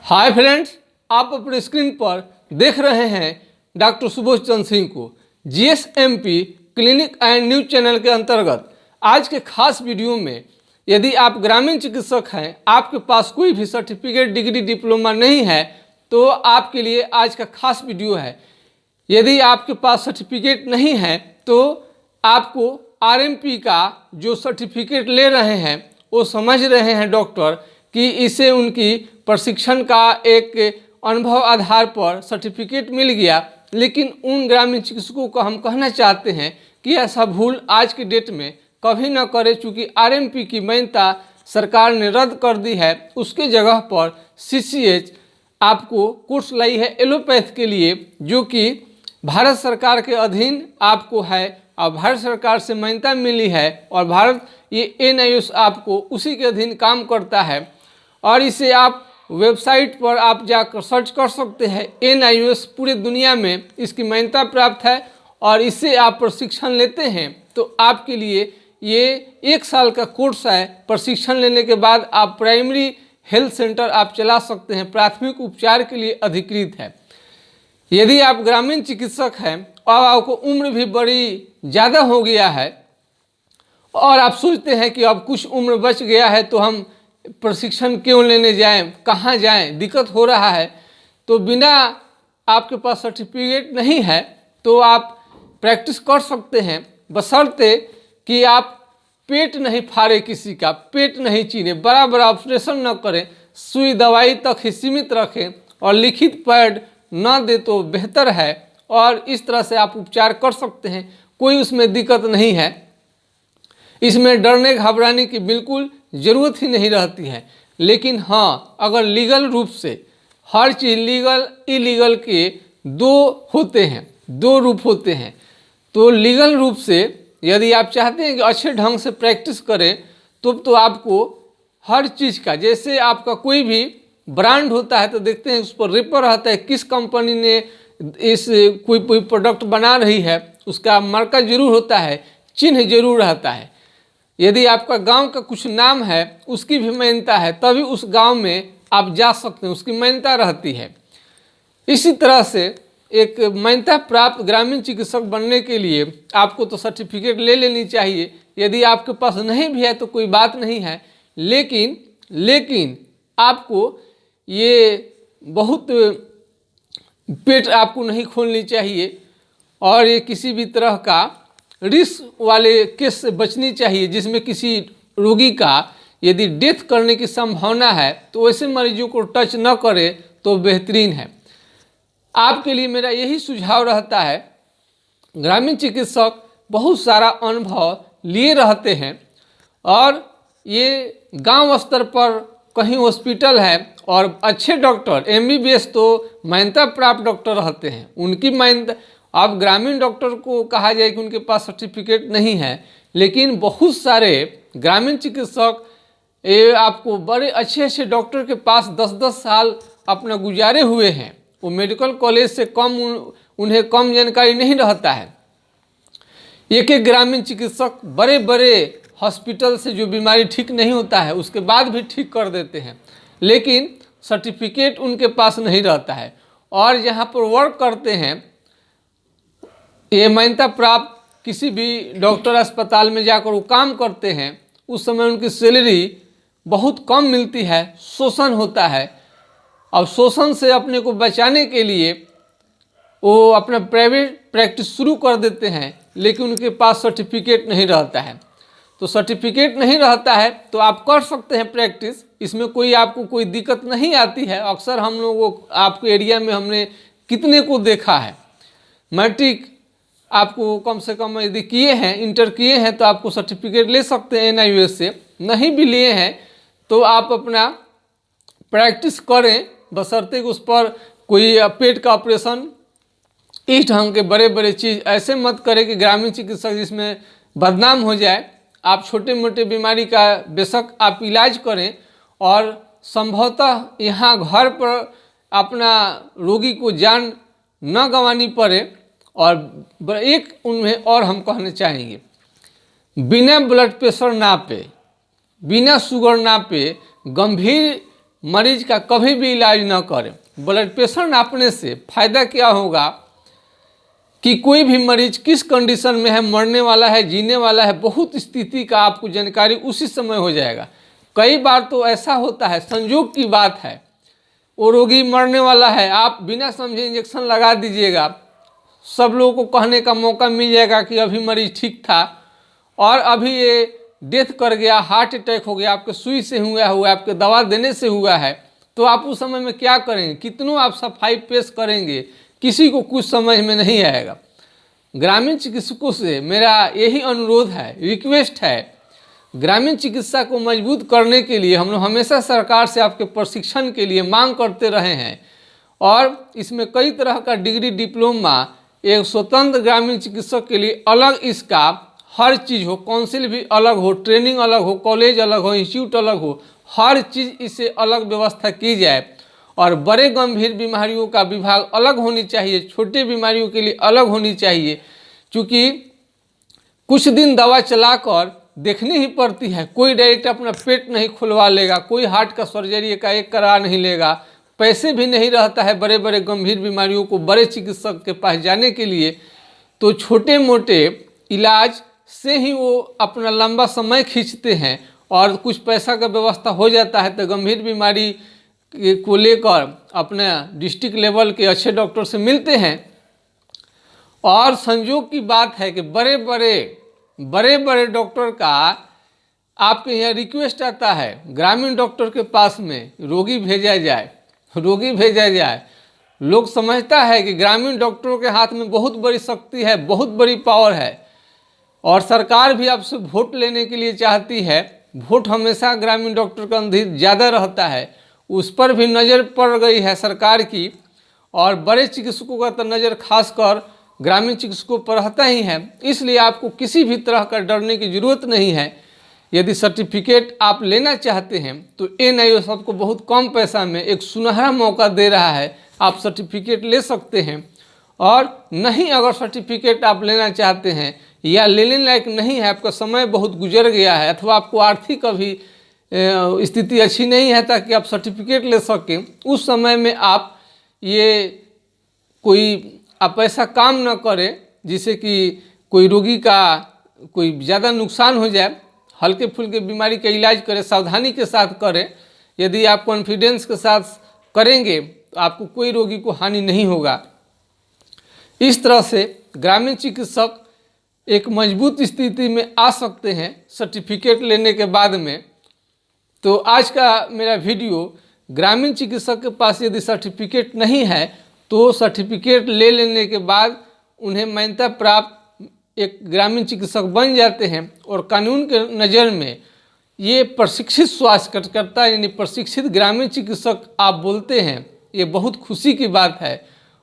Hi friends, आप अपने screen पर देख रहे हैं डॉक्टर सुबोध चंद्र सिंह को जीएसएमपी क्लिनिक एंड न्यूज चैनल के अंतर्गत आज के खास वीडियो में यदि आप ग्रामीण चिकित्सक हैं, आपके पास कोई भी सर्टिफिकेट, डिग्री, डिप्लोमा नहीं है तो आपके लिए आज का खास वीडियो है। यदि आपके पास सर्टिफिकेट नहीं है तो आपको आरएमपी का जो सर्टिफिकेट ले रहे हैं वो समझ रहे हैं डॉक्टर कि इसे उनकी प्रशिक्षण का एक अनुभव आधार पर सर्टिफिकेट मिल गया, लेकिन उन ग्रामीण चिकित्सकों को हम कहना चाहते हैं कि ऐसा भूल आज के डेट में कभी न करें, चूँकि आरएमपी की मान्यता सरकार ने रद्द कर दी है। उसके जगह पर सीसीएच आपको कोर्स लाई है एलोपैथ के लिए, जो कि भारत सरकार के अधीन आपको है और भारत सरकार से मान्यता मिली है और भारत ये एनआईओएस आपको उसी के अधीन काम करता है। और इसे आप वेबसाइट पर आप जाकर सर्च कर सकते हैं। एनआईओएस पूरे दुनिया में इसकी मान्यता प्राप्त है और इससे आप प्रशिक्षण लेते हैं तो आपके लिए ये 1 साल का कोर्स है। प्रशिक्षण लेने के बाद आप प्राइमरी हेल्थ सेंटर आप चला सकते हैं, प्राथमिक उपचार के लिए अधिकृत है। यदि आप ग्रामीण चिकित्सक हैं और आपको उम्र भी बड़ी ज़्यादा हो गया है और आप सोचते हैं कि अब कुछ उम्र बच गया है तो हम प्रशिक्षण क्यों लेने जाएं, कहाँ जाएं, दिक्कत हो रहा है, तो बिना आपके पास सर्टिफिकेट नहीं है तो आप प्रैक्टिस कर सकते हैं, बशर्ते कि आप पेट नहीं फाड़े, किसी का पेट नहीं चीरे, बड़ा बड़ा ऑपरेशन न करें, सुई दवाई तक ही सीमित रखें और लिखित पैड न दे तो बेहतर है। और इस तरह से आप उपचार कर सकते हैं, कोई उसमें दिक्कत नहीं है। इसमें डरने घबराने की बिल्कुल ज़रूरत ही नहीं रहती है। लेकिन हाँ, अगर लीगल रूप से हर चीज़ लीगल इलीगल के दो रूप होते हैं, तो लीगल रूप से यदि आप चाहते हैं कि अच्छे ढंग से प्रैक्टिस करें तो आपको हर चीज़ का, जैसे आपका कोई भी ब्रांड होता है तो देखते हैं उस पर रेपर रहता है, किस कंपनी ने इस कोई प्रोडक्ट बना रही है, उसका मार्का जरूर होता है, चिन्ह जरूर रहता है। यदि आपका गांव का कुछ नाम है, उसकी भी मान्यता है, तभी उस गांव में आप जा सकते हैं, उसकी मान्यता रहती है। इसी तरह से एक मान्यता प्राप्त ग्रामीण चिकित्सक बनने के लिए आपको तो सर्टिफिकेट ले लेनी चाहिए। यदि आपके पास नहीं भी है तो कोई बात नहीं है, लेकिन आपको ये बहुत पेट आपको नहीं खोलनी चाहिए और ये किसी भी तरह का रिस्क वाले केस से बचनी चाहिए, जिसमें किसी रोगी का यदि डेथ करने की संभावना है तो वैसे मरीजों को टच न करें तो बेहतरीन है। आपके लिए मेरा यही सुझाव रहता है। ग्रामीण चिकित्सक बहुत सारा अनुभव लिए रहते हैं और ये गांव स्तर पर कहीं हॉस्पिटल है और अच्छे डॉक्टर एमबीबीएस तो मान्यता प्राप्त डॉक्टर रहते हैं, उनकी मान्यता। अब ग्रामीण डॉक्टर को कहा जाए कि उनके पास सर्टिफिकेट नहीं है, लेकिन बहुत सारे ग्रामीण चिकित्सक ये आपको बड़े अच्छे डॉक्टर के पास 10-10 साल अपना गुजारे हुए हैं। वो मेडिकल कॉलेज से कम उन्हें कम जानकारी नहीं रहता है। एक ग्रामीण चिकित्सक बड़े बड़े हॉस्पिटल से जो बीमारी ठीक नहीं होता है उसके बाद भी ठीक कर देते हैं, लेकिन सर्टिफिकेट उनके पास नहीं रहता है। और जहाँ पर वर्क करते हैं, ये मान्यता प्राप्त किसी भी डॉक्टर अस्पताल में जाकर वो काम करते हैं, उस समय उनकी सैलरी बहुत कम मिलती है, शोषण होता है। अब शोषण से अपने को बचाने के लिए वो अपना प्राइवेट प्रैक्टिस शुरू कर देते हैं, लेकिन उनके पास सर्टिफिकेट नहीं रहता है। तो सर्टिफिकेट नहीं रहता है तो आप कर सकते हैं प्रैक्टिस, इसमें आपको कोई दिक्कत नहीं आती है। अक्सर हम लोगों आपके एरिया में हमने कितने को देखा है, मैट्रिक आपको कम से कम यदि किए हैं, इंटर किए हैं तो आपको सर्टिफिकेट ले सकते हैं एनआईओएस से। नहीं भी लिए हैं तो आप अपना प्रैक्टिस करें, बशर्ते कि उस पर कोई पेट का ऑपरेशन, इस ढंग के बड़े बड़े चीज़ ऐसे मत करें कि ग्रामीण चिकित्सक जिसमें बदनाम हो जाए। आप छोटे मोटे बीमारी का बेशक आप इलाज करें और संभवतः यहाँ घर पर अपना रोगी को जान न गंवानी पड़े। और एक उनमें और हम कहना चाहेंगे, बिना ब्लड प्रेशर नापे, बिना शुगर नापे गंभीर मरीज का कभी भी इलाज न करें। ब्लड प्रेशर नापने से फ़ायदा क्या होगा कि कोई भी मरीज किस कंडीशन में है, मरने वाला है, जीने वाला है, बहुत स्थिति का आपको जानकारी उसी समय हो जाएगा। कई बार तो ऐसा होता है, संयोग की बात है, वो रोगी मरने वाला है, आप बिना समझे इंजेक्शन लगा दीजिएगा, सब लोगों को कहने का मौका मिल जाएगा कि अभी मरीज ठीक था और अभी ये डेथ कर गया, हार्ट अटैक हो गया, आपके सुई से हुआ है, आपके दवा देने से हुआ है। तो आप उस समय में क्या करेंगे, कितनों आप सफाई पेश करेंगे, किसी को कुछ समझ में नहीं आएगा। ग्रामीण चिकित्सकों से मेरा यही अनुरोध है, रिक्वेस्ट है, ग्रामीण चिकित्सा को मजबूत करने के लिए हम लोग हमेशा सरकार से आपके प्रशिक्षण के लिए मांग करते रहे हैं और इसमें कई तरह का डिग्री, डिप्लोमा, एक स्वतंत्र ग्रामीण चिकित्सक के लिए अलग इसका हर चीज़ हो, काउंसिल भी अलग हो, ट्रेनिंग अलग हो, कॉलेज अलग हो, इंस्टीट्यूट अलग हो, हर चीज़ इसे अलग व्यवस्था की जाए और बड़े गंभीर बीमारियों का विभाग अलग होनी चाहिए, छोटे बीमारियों के लिए अलग होनी चाहिए। क्योंकि कुछ दिन दवा चलाकर देखनी ही पड़ती है, कोई डायरेक्ट अपना पेट नहीं खुलवा लेगा, कोई हार्ट का सर्जरी एकाएक करा नहीं लेगा, पैसे भी नहीं रहता है बड़े बड़े गंभीर बीमारियों को बड़े चिकित्सक के पास जाने के लिए। तो छोटे मोटे इलाज से ही वो अपना लंबा समय खींचते हैं और कुछ पैसा का व्यवस्था हो जाता है तो गंभीर बीमारी को लेकर अपने डिस्ट्रिक्ट लेवल के अच्छे डॉक्टर से मिलते हैं। और संयोग की बात है कि बड़े बड़े डॉक्टर का आपके यहाँ रिक्वेस्ट आता है ग्रामीण डॉक्टर के पास में रोगी भेजा जाए। लोग समझता है कि ग्रामीण डॉक्टरों के हाथ में बहुत बड़ी शक्ति है, बहुत बड़ी पावर है और सरकार भी आपसे वोट लेने के लिए चाहती है। वोट हमेशा ग्रामीण डॉक्टर का अंदर ज़्यादा रहता है, उस पर भी नज़र पड़ गई है सरकार की और बड़े चिकित्सकों का तो नज़र खासकर ग्रामीण चिकित्सकों पर रहता ही है। इसलिए आपको किसी भी तरह का डरने की ज़रूरत नहीं है। यदि सर्टिफिकेट आप लेना चाहते हैं तो NIOS आपको बहुत कम पैसा में एक सुनहरा मौका दे रहा है, आप सर्टिफिकेट ले सकते हैं। और नहीं, अगर सर्टिफिकेट आप लेना चाहते हैं या लेने लायक नहीं है, आपका समय बहुत गुजर गया है अथवा आपको आर्थिक अभी स्थिति अच्छी नहीं है ताकि आप सर्टिफिकेट ले सकें, उस समय में आप ये आप ऐसा काम न करें जिससे कि कोई रोगी का कोई ज़्यादा नुकसान हो जाए। हल्के फुल्के बीमारी का इलाज करें, सावधानी के साथ करें। यदि आप कॉन्फिडेंस के साथ करेंगे तो आपको कोई रोगी को हानि नहीं होगा। इस तरह से ग्रामीण चिकित्सक एक मजबूत स्थिति में आ सकते हैं सर्टिफिकेट लेने के बाद में। तो आज का मेरा वीडियो, ग्रामीण चिकित्सक के पास यदि सर्टिफिकेट नहीं है तो सर्टिफिकेट ले लेने के बाद उन्हें मान्यता प्राप्त एक ग्रामीण चिकित्सक बन जाते हैं और कानून के नज़र में ये प्रशिक्षित स्वास्थ्य कार्यकर्ता यानी प्रशिक्षित ग्रामीण चिकित्सक आप बोलते हैं, ये बहुत खुशी की बात है।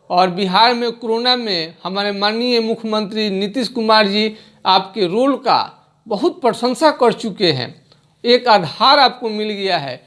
और बिहार में कोरोना में हमारे माननीय मुख्यमंत्री नीतीश कुमार जी आपके रोल का बहुत प्रशंसा कर चुके हैं, एक आधार आपको मिल गया है।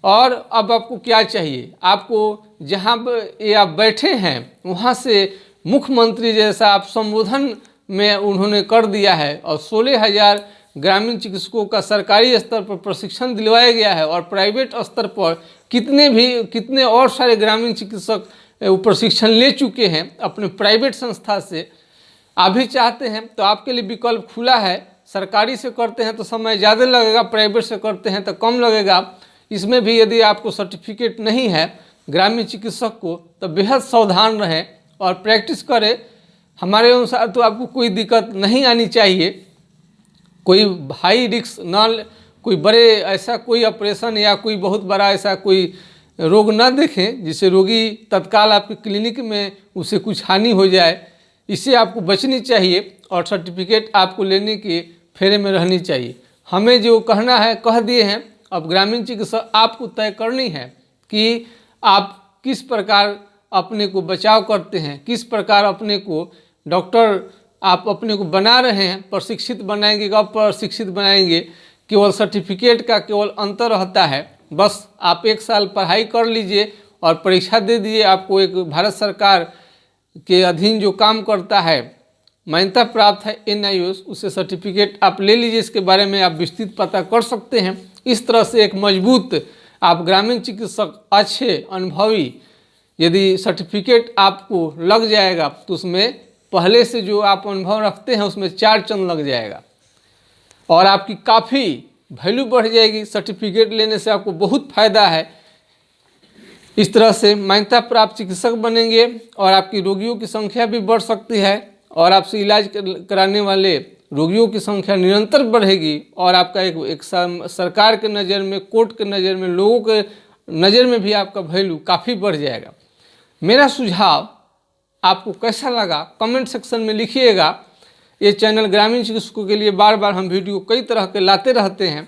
और अब आपको क्या चाहिए, आपको जहाँ ये आप बैठे हैं वहाँ से मुख्यमंत्री जैसा आप संबोधन में उन्होंने कर दिया है और 16,000 ग्रामीण चिकित्सकों का सरकारी स्तर पर प्रशिक्षण दिलवाया गया है और प्राइवेट स्तर पर कितने और सारे ग्रामीण चिकित्सक प्रशिक्षण ले चुके हैं अपने प्राइवेट संस्था से। आप भी चाहते हैं तो आपके लिए विकल्प खुला है। सरकारी से करते हैं तो समय ज़्यादा लगेगा, प्राइवेट से करते हैं तो कम लगेगा। इसमें भी यदि आपको सर्टिफिकेट नहीं है ग्रामीण चिकित्सक को तो बेहद सावधान रहें और प्रैक्टिस करें। हमारे अनुसार तो आपको कोई दिक्कत नहीं आनी चाहिए, कोई हाई रिस्क न, कोई बड़े ऐसा कोई ऑपरेशन या कोई बहुत बड़ा ऐसा कोई रोग ना देखें जिससे रोगी तत्काल आपके क्लिनिक में उसे कुछ हानि हो जाए। इससे आपको बचनी चाहिए और सर्टिफिकेट आपको लेने के फेरे में रहनी चाहिए। हमें जो कहना है कह दिए हैं, अब ग्रामीण चिकित्सा आपको तय करनी है कि आप किस प्रकार अपने को बचाव करते हैं, किस प्रकार अपने को डॉक्टर आप अपने को बना रहे हैं। प्रशिक्षित बनाएंगे, कब प्रशिक्षित बनाएंगे, केवल सर्टिफिकेट का केवल अंतर रहता है। बस आप 1 साल पढ़ाई कर लीजिए और परीक्षा दे दीजिए। आपको एक भारत सरकार के अधीन जो काम करता है, मान्यता प्राप्त है NIOS, उससे सर्टिफिकेट आप ले लीजिए। इसके बारे में आप विस्तृत पता कर सकते हैं। इस तरह से एक मजबूत आप ग्रामीण चिकित्सक अच्छे अनुभवी, यदि सर्टिफिकेट आपको लग जाएगा तो उसमें पहले से जो आप अनुभव रखते हैं उसमें 4 चांद लग जाएगा और आपकी काफ़ी वैल्यू बढ़ जाएगी। सर्टिफिकेट लेने से आपको बहुत फ़ायदा है। इस तरह से मान्यता प्राप्त चिकित्सक बनेंगे और आपकी रोगियों की संख्या भी बढ़ सकती है और आपसे इलाज कराने वाले रोगियों की संख्या निरंतर बढ़ेगी और आपका एक सरकार के नज़र में, कोर्ट के नज़र में, लोगों के नज़र में भी आपका वैल्यू काफ़ी बढ़ जाएगा। मेरा सुझाव आपको कैसा लगा कमेंट सेक्शन में लिखिएगा। ये चैनल ग्रामीण चिकित्सकों के लिए बार बार हम वीडियो कई तरह के लाते रहते हैं,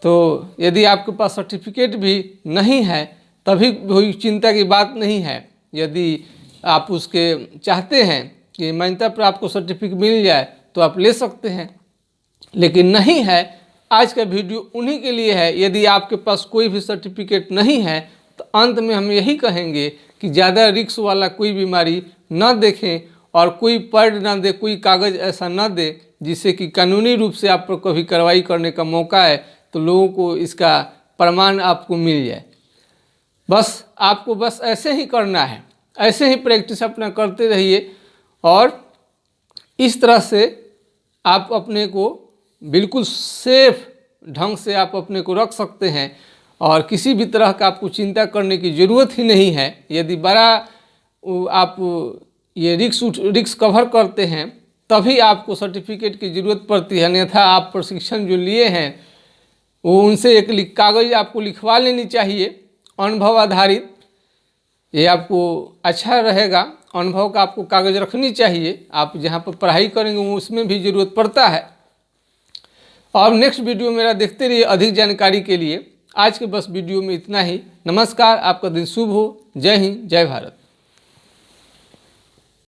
तो यदि आपके पास सर्टिफिकेट भी नहीं है तभी कोई चिंता की बात नहीं है। यदि आप उसके चाहते हैं कि मान्यता प्राप्त को सर्टिफिकेट मिल जाए तो आप ले सकते हैं, लेकिन नहीं है। आज का वीडियो उन्हीं के लिए है। यदि आपके पास कोई भी सर्टिफिकेट नहीं है तो अंत में हम यही कहेंगे कि ज़्यादा रिस्क वाला कोई बीमारी न देखें और कोई पैड ना दे, कोई कागज़ ऐसा न दे जिससे कि कानूनी रूप से आप पर कभी कार्रवाई करने का मौका है तो लोगों को इसका प्रमाण आपको मिल जाए। आपको बस ऐसे ही करना है, ऐसे ही प्रैक्टिस अपना करते रहिए और इस तरह से आप अपने को बिल्कुल सेफ ढंग से आप अपने को रख सकते हैं और किसी भी तरह का आपको चिंता करने की ज़रूरत ही नहीं है। यदि बड़ा आप ये रिस्क कवर करते हैं तभी आपको सर्टिफिकेट की ज़रूरत पड़ती है, अन्यथा आप प्रशिक्षण जो लिए हैं वो उनसे एक कागज़ आपको लिखवा लेनी चाहिए अनुभव आधारित। ये आपको अच्छा रहेगा। अनुभव का आपको कागज़ रखनी चाहिए। आप जहाँ पर पढ़ाई करेंगे वो उसमें भी ज़रूरत पड़ता है। और नेक्स्ट वीडियो मेरा देखते रहिए अधिक जानकारी के लिए। आज के बस वीडियो में इतना ही। नमस्कार, आपका दिन शुभ हो। जय हिंद, जय भारत।